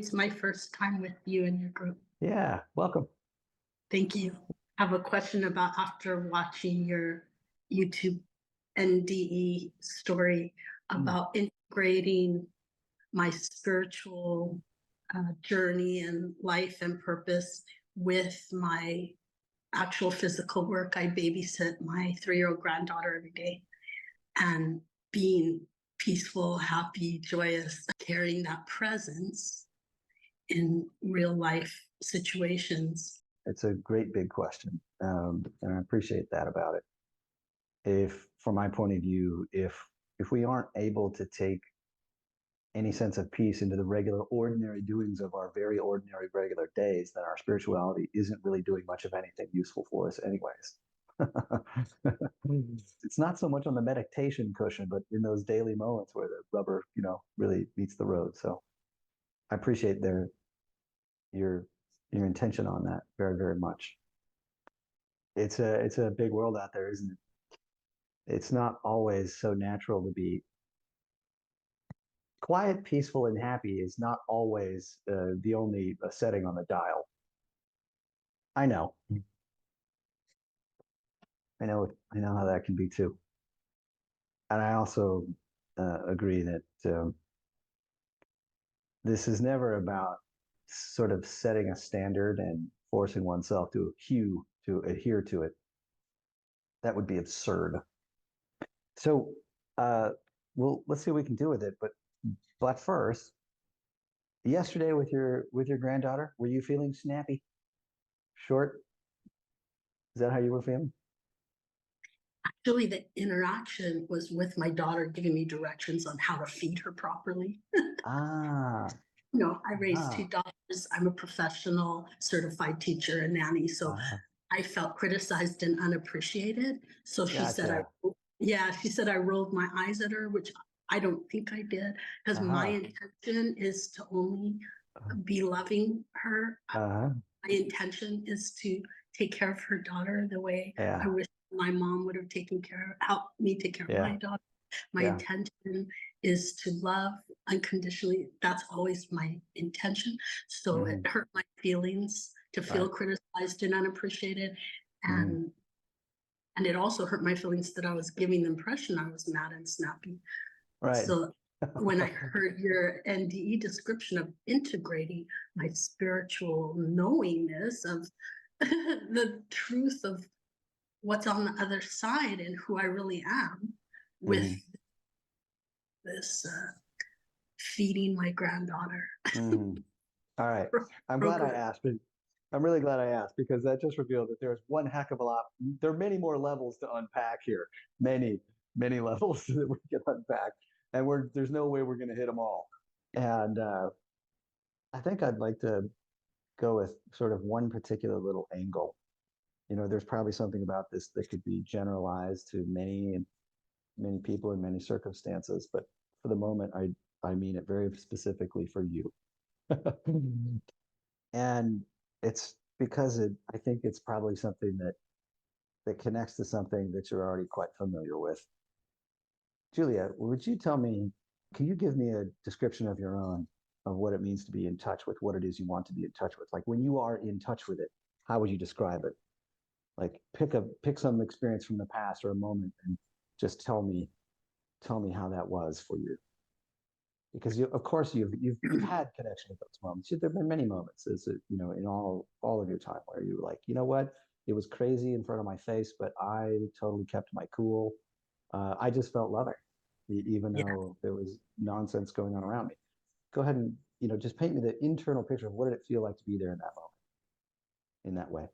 It's my first time with you and your group. Yeah, welcome. Thank you. I have a question about after watching your YouTube NDE story Mm, about integrating my spiritual journey and life and purpose with my actual physical work. I babysit my 3-year-old granddaughter every day, and being peaceful, happy, joyous, carrying that presence in real life situations. It's a great big question, and I appreciate that about it. If, from my point of view, if we aren't able to take any sense of peace into the regular, ordinary doings of our very ordinary, regular days, then our spirituality isn't really doing much of anything useful for us, anyways. It's not so much on the meditation cushion, but in those daily moments where the rubber, really meets the road. So I appreciate your your intention on that very, very much. It's a big world out there, isn't it? It's not always so natural to be quiet, peaceful, and happy. Is not always the only setting on the dial. I know, I know how that can be too. And I also agree that this is never about sort of setting a standard and forcing oneself to adhere to it. That would be absurd. So, uh, well, let's see what we can do with it. But first, yesterday with your granddaughter, were you feeling snappy? Short? Is that how you were feeling? Actually, the interaction was with my daughter giving me directions on how to feed her properly. Ah, I raised two ah, daughters. I'm a professional certified teacher and nanny. So ah, I felt criticized and unappreciated. So gotcha. she said I rolled my eyes at her, which I don't think I did, because my Uh-huh. intention is to only be loving her. Uh-huh. My intention is to take care of her daughter the way I Yeah. wish my mom would have helped me take care of Yeah. my daughter. My Yeah. intention is to love unconditionally. That's always my intention. So it Hmm. hurt my feelings to feel Right. criticized and unappreciated. Hmm. And and it also hurt my feelings that I was giving the impression I was mad and snappy. Right. So when I heard your NDE description of integrating my spiritual knowingness of the truth of what's on the other side and who I really am with Hmm. this feeding my granddaughter Hmm. All right. I'm glad I program. asked, but I'm really glad I asked because that just revealed that there's one heck of a lot. There are many more levels to unpack here. Many, many levels that we can unpack. And there's no way we're going to hit them all. And I think I'd like to go with sort of one particular little angle. There's probably something about this that could be generalized to many and many people in many circumstances, but for the moment, I mean it very specifically for you. And it's because I think it's probably something that connects to something that you're already quite familiar with. Julia, would you tell me, can you give me a description of your own of what it means to be in touch with what it is you want to be in touch with? Like when you are in touch with it, how would you describe it? Like pick some experience from the past or a moment and just tell me how that was for you. Because of course you've had connection with those moments. There've been many moments, in all of your time where you were like, you know what, it was crazy in front of my face, but I totally kept my cool. I just felt loving, even Yeah. though there was nonsense going on around me. Go ahead and just paint me the internal picture of what did it feel like to be there in that moment, in that way.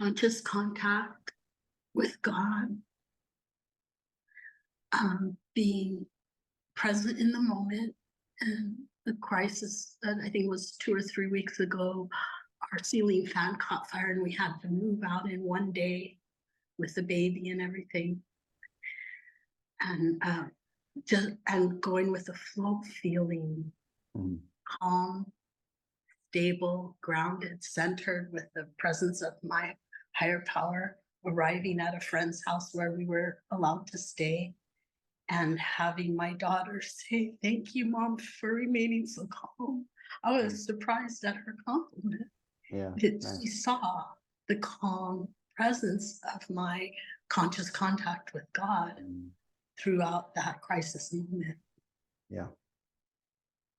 Conscious contact with God, being present in the moment. And the crisis that I think was 2 or 3 weeks ago, our ceiling fan caught fire and we had to move out in one day with the baby and everything. And just going with the flow, feeling Mm-hmm. calm, stable, grounded, centered with the presence of my higher power. arriving at a friend's house where we were allowed to stay and having my daughter say, "Thank you, Mom, for remaining so calm." I was surprised at her compliment. Yeah, She nice. saw the calm presence of my conscious contact with God Mm, throughout that crisis moment. yeah.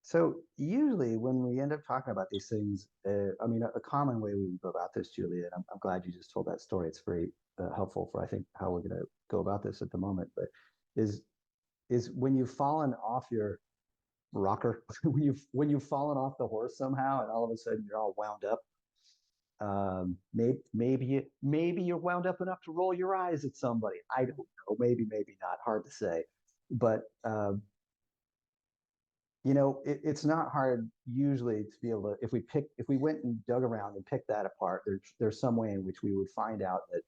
So usually when we end up talking about these things, I mean, a common way we go about this, Julia, and I'm glad you just told that story. It's very helpful for, I think, how we're going to go about this at the moment. But is is when you've fallen off your rocker, when you've fallen off the horse somehow, and all of a sudden you're all wound up. Maybe you're wound up enough to roll your eyes at somebody. I don't know. Maybe not. Hard to say. But it's not hard usually to be able to, if we went and dug around and picked that apart, there's some way in which we would find out that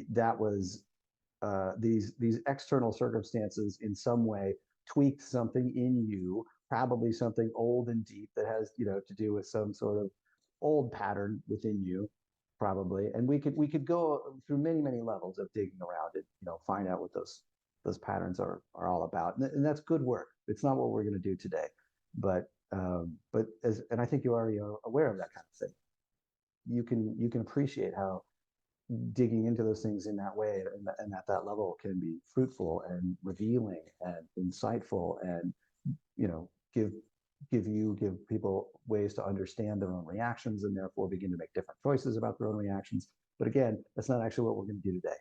that was these external circumstances in some way tweaked something in you, probably something old and deep that has to do with some sort of old pattern within you, probably. And we could go through many levels of digging around it, find out what those patterns are all about, and that's good work. It's not what we're going to do today, but and I think you already are aware of that kind of thing. You can appreciate how digging into those things in that way and at that level can be fruitful and revealing and insightful, and give give people ways to understand their own reactions and therefore begin to make different choices about their own reactions. But again, that's not actually what we're going to do today.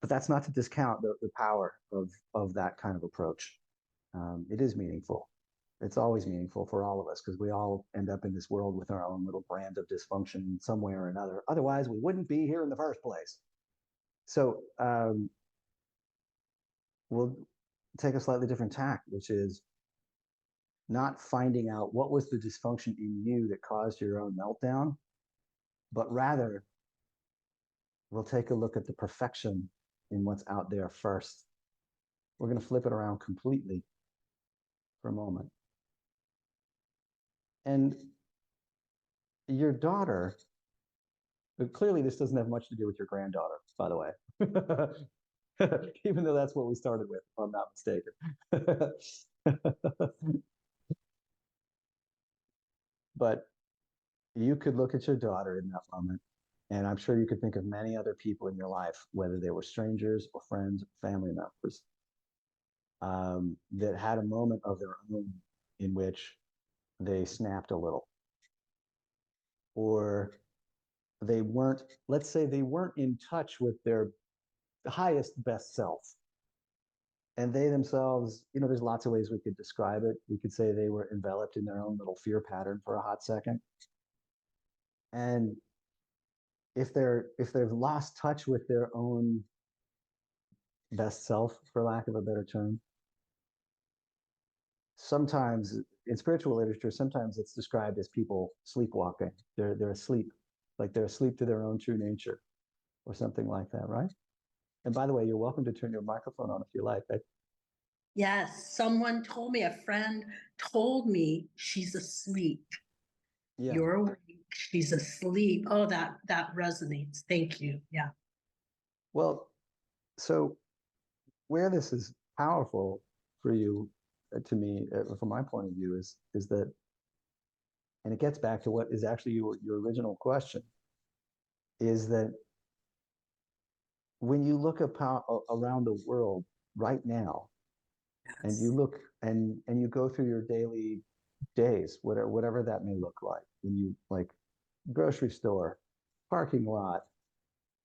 But that's not to discount the power of that kind of approach. It is meaningful. It's always meaningful for all of us because we all end up in this world with our own little brand of dysfunction in some way or another. Otherwise, we wouldn't be here in the first place. So we'll take a slightly different tack, which is not finding out what was the dysfunction in you that caused your own meltdown, but rather we'll take a look at the perfection in what's out there first. We're going to flip it around completely for a moment. And your daughter, but clearly this doesn't have much to do with your granddaughter, by the way. Even though that's what we started with, if I'm not mistaken. But you could look at your daughter in that moment, and I'm sure you could think of many other people in your life, whether they were strangers or friends, or family members, that had a moment of their own in which they snapped a little, or they weren't, let's say they weren't in touch with their highest best self. And they themselves, there's lots of ways we could describe it. We could say they were enveloped in their own little fear pattern for a hot second. And if they've lost touch with their own best self, for lack of a better term, sometimes in spiritual literature, sometimes it's described as people sleepwalking. They're asleep, like they're asleep to their own true nature, or something like that, right? And by the way, you're welcome to turn your microphone on if you like. Yes, someone told me, a friend told me she's asleep. Yeah. You're awake, she's asleep. Oh, that resonates. Thank you. Yeah. Well, so where this is powerful for you, to me, from my point of view, is that, and it gets back to what is actually your original question, is that when you look around the world right now, and you Yes. look and you go through your daily days, whatever that may look like, when you like grocery store, parking lot,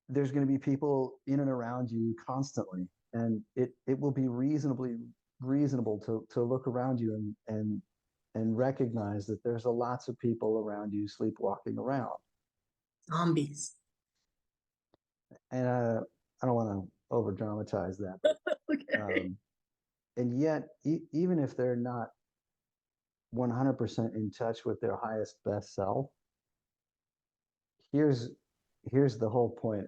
there's going to be people in and around you constantly, and it will be reasonable to look around you and recognize that there's lots of people around you sleepwalking around. Zombies. And I don't want to over dramatize that, but Okay. and yet even if they're not 100% in touch with their highest best self, here's here's the whole point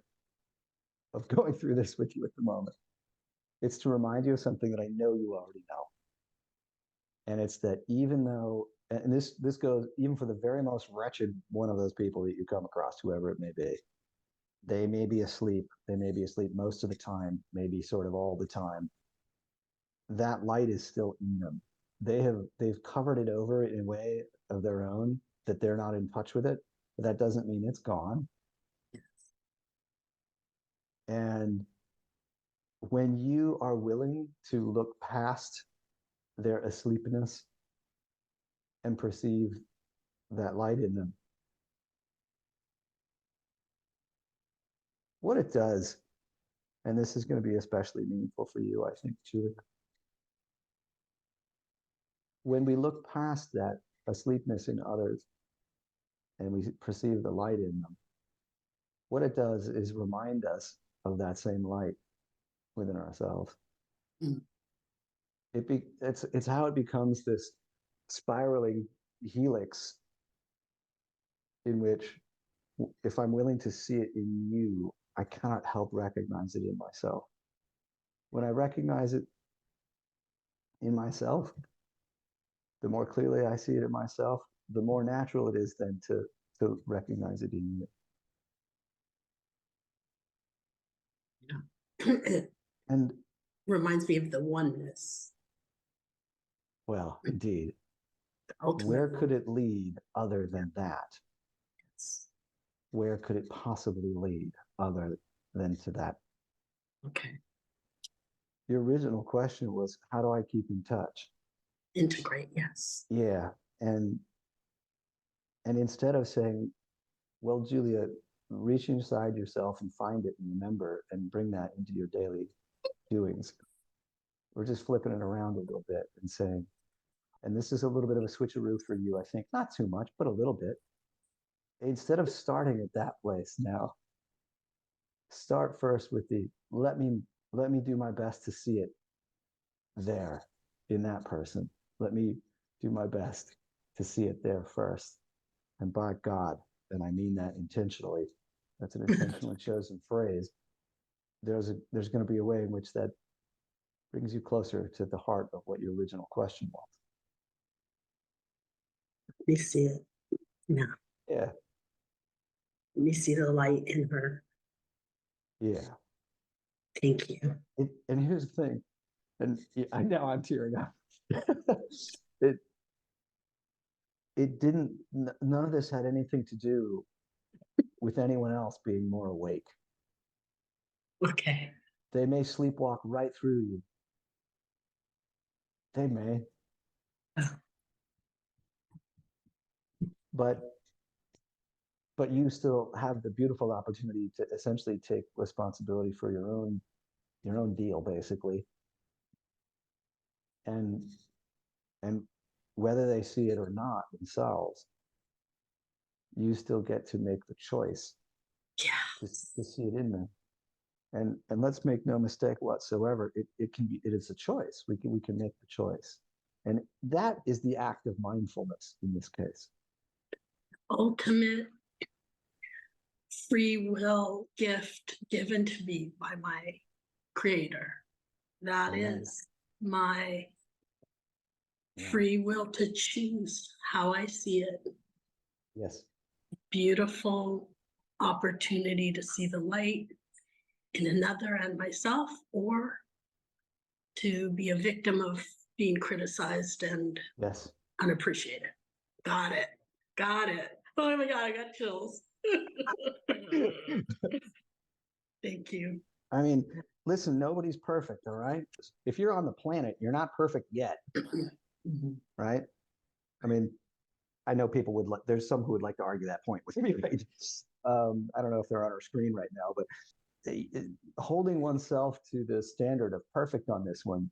of going through this with you at the moment. It's to remind you of something that I know you already know. And it's that even though, and this goes even for the very most wretched one of those people that you come across, whoever it may be, They may be asleep. They may be asleep most of the time, maybe sort of all the time. That light is still in them. They've covered it over in a way of their own that they're not in touch with it, but that doesn't mean it's gone. And when you are willing to look past their asleepness and perceive that light in them, what it does, and this is going to be especially meaningful for you, I think, Julie. When we look past that asleepness in others and we perceive the light in them, what it does is remind us of that same light within ourselves. Mm. It's how it becomes this spiraling helix in which, if I'm willing to see it in you, I cannot help recognize it in myself. When I recognize it in myself, the more clearly I see it in myself, the more natural it is then to recognize it in you. It And reminds me of the oneness, well, indeed, the ultimate where could oneness. it lead other than that? Where could it possibly lead other than to that? Okay. Your original question was, how do I keep in touch? Integrate, yes. Yeah. And instead of saying, well, Julia, reach inside yourself and find it and remember and bring that into your daily doings, we're just flipping it around a little bit and saying, and this is a little bit of a switcheroo for you, I think, not too much, but a little bit. Instead of starting at that place now, start first with the let me do my best to see it there in that person. Let me do my best to see it there first. And by God, and I mean that intentionally, that's an intentionally chosen phrase. There's going to be a way in which that brings you closer to the heart of what your original question was. We see it now. Yeah. We see the light in her. Yeah. Thank you. And here's the thing, and I know I'm tearing up. it it didn't. None of this had anything to do with anyone else being more awake. Okay. They may sleepwalk right through you. They may, Oh. but you still have the beautiful opportunity to essentially take responsibility for your own deal, basically, and and whether they see it or not themselves, you still get to make the choice Yeah. to see it in them. And let's make no mistake whatsoever, it is a choice. We can make the choice, and that is the act of mindfulness in this case. Ultimate free will gift given to me by my creator. That Amen. is my Yeah. free will to choose how I see it. Yes. Beautiful opportunity to see the light in another and myself, or to be a victim of being criticized and Yes. unappreciated. Got it. Got it. Oh my God, I got chills. Thank you. I mean, listen, nobody's perfect, all right? If you're on the planet, you're not perfect yet, right? I mean, I know people would like, there's some who would like to argue that point with me, right? I don't know if they're on our screen right now, but holding oneself to the standard of perfect on this one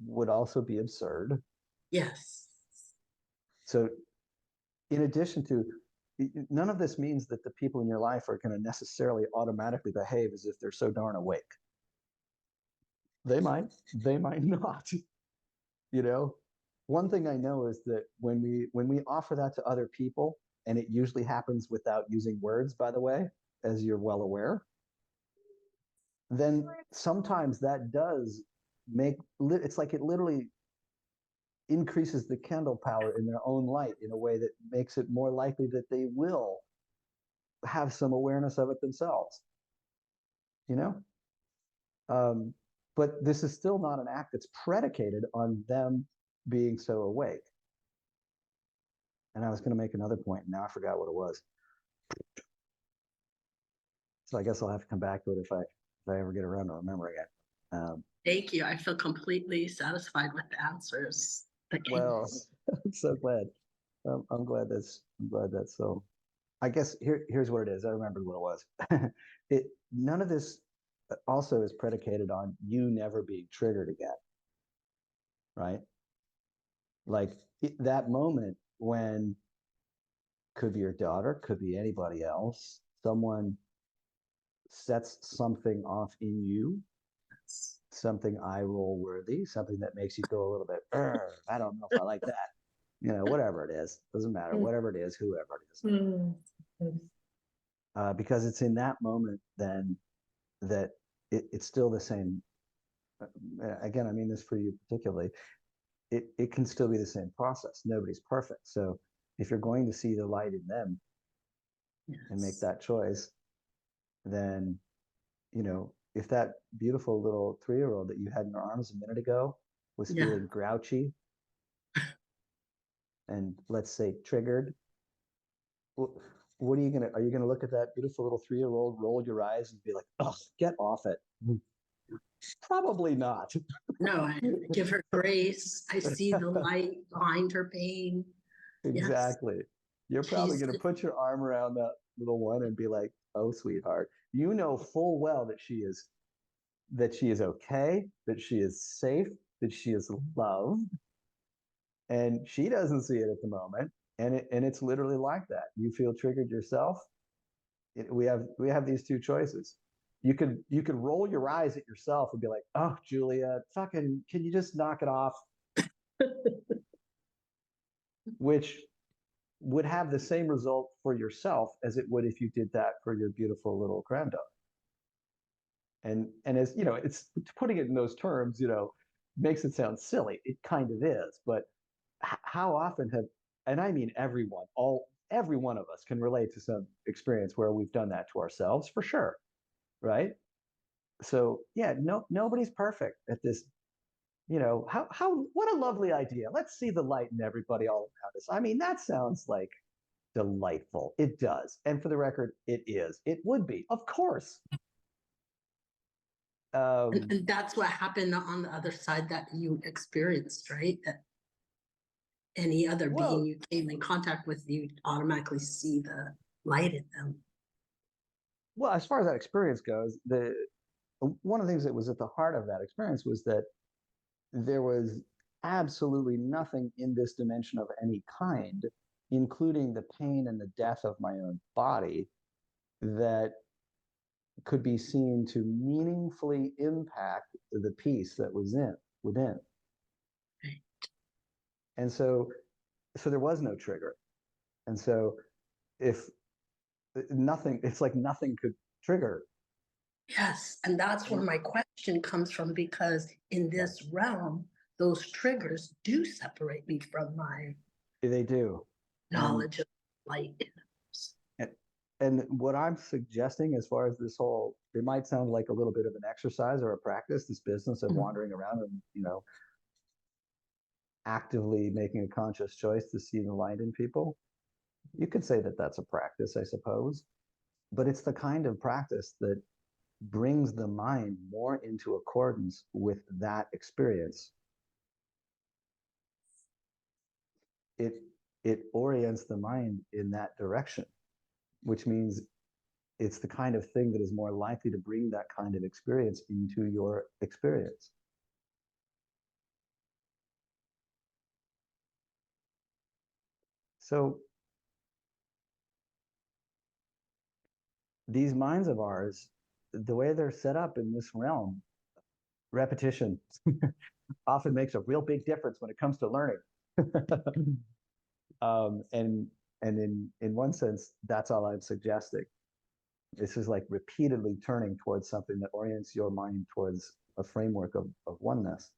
would also be absurd. Yes. So, in addition to, none of this means that the people in your life are going to necessarily automatically behave as if they're so darn awake. They might not. You know, one thing I know is that when we offer that to other people, and it usually happens without using words, by the way, as you're well aware, then sometimes that does make it's like it literally increases the candle power in their own light in a way that makes it more likely that they will have some awareness of it themselves. you know? But this is still not an act that's predicated on them being so awake. And I was going to make another point, and now I forgot what it was. So I guess I'll have to come back to it if I ever get around to remembering it. Thank you. I feel completely satisfied with the answers that came. Well, I'm so glad. I'm glad that's so. I guess here's what it is. I remembered what it was. None of this also is predicated on you never being triggered again, right? Like that moment when could be your daughter, could be anybody else, someone sets something off in you, something eye roll worthy, something that makes you go a little bit, I don't know if I like that. Whatever it is, doesn't matter, whatever it is, whoever it is. Because it's in that moment then that it's still the same. Again, I mean this for you particularly. It can still be the same process. Nobody's perfect. So if you're going to see the light in them and make that choice, then, if that beautiful little 3-year-old that you had in your arms a minute ago was feeling grouchy and let's say triggered, what are you gonna look at that beautiful little 3-year-old, roll your eyes and be like, oh, get off it? Probably not. No, I give her grace. I see the light behind her pain. Exactly. Yes. You're probably going to put your arm around that little one and be like, oh, sweetheart, you know full well that she is okay, that she is safe, that she is loved, and she doesn't see it at the moment. And it's literally like that. You feel triggered yourself. We have these two choices. You could roll your eyes at yourself and be like, oh, Julia, fucking, can you just knock it off? Which would have the same result for yourself as it would if you did that for your beautiful little granddaughter. And as it's putting it in those terms, makes it sound silly. It kind of is, but how often and I mean every one of us can relate to some experience where we've done that to ourselves for sure, right? So yeah, nobody's perfect at this. What a lovely idea. Let's see the light in everybody all around us. I mean, that sounds like delightful. It does. And for the record, it is. It would be, of course. And that's what happened on the other side that you experienced, right? That any other being you came in contact with, you automatically see the light in them. Well, as far as that experience goes, one of the things that was at the heart of that experience was that there was absolutely nothing in this dimension of any kind, including the pain and the death of my own body, that could be seen to meaningfully impact the peace that was within. Right. And so there was no trigger. And so if nothing, it's like nothing could trigger. Yes, and that's where my question comes from, because in this realm, those triggers do separate me from my They do. knowledge of light. And what I'm suggesting, as far as this whole, it might sound like a little bit of an exercise or a practice, this business of wandering around and, actively making a conscious choice to see the light in people. You could say that that's a practice, I suppose, but it's the kind of practice that brings the mind more into accordance with that experience. It orients the mind in that direction, which means it's the kind of thing that is more likely to bring that kind of experience into your experience. So these minds of ours, the way they're set up in this realm, repetition often makes a real big difference when it comes to learning. And in one sense, that's all I'm suggesting. This is like repeatedly turning towards something that orients your mind towards a framework of oneness.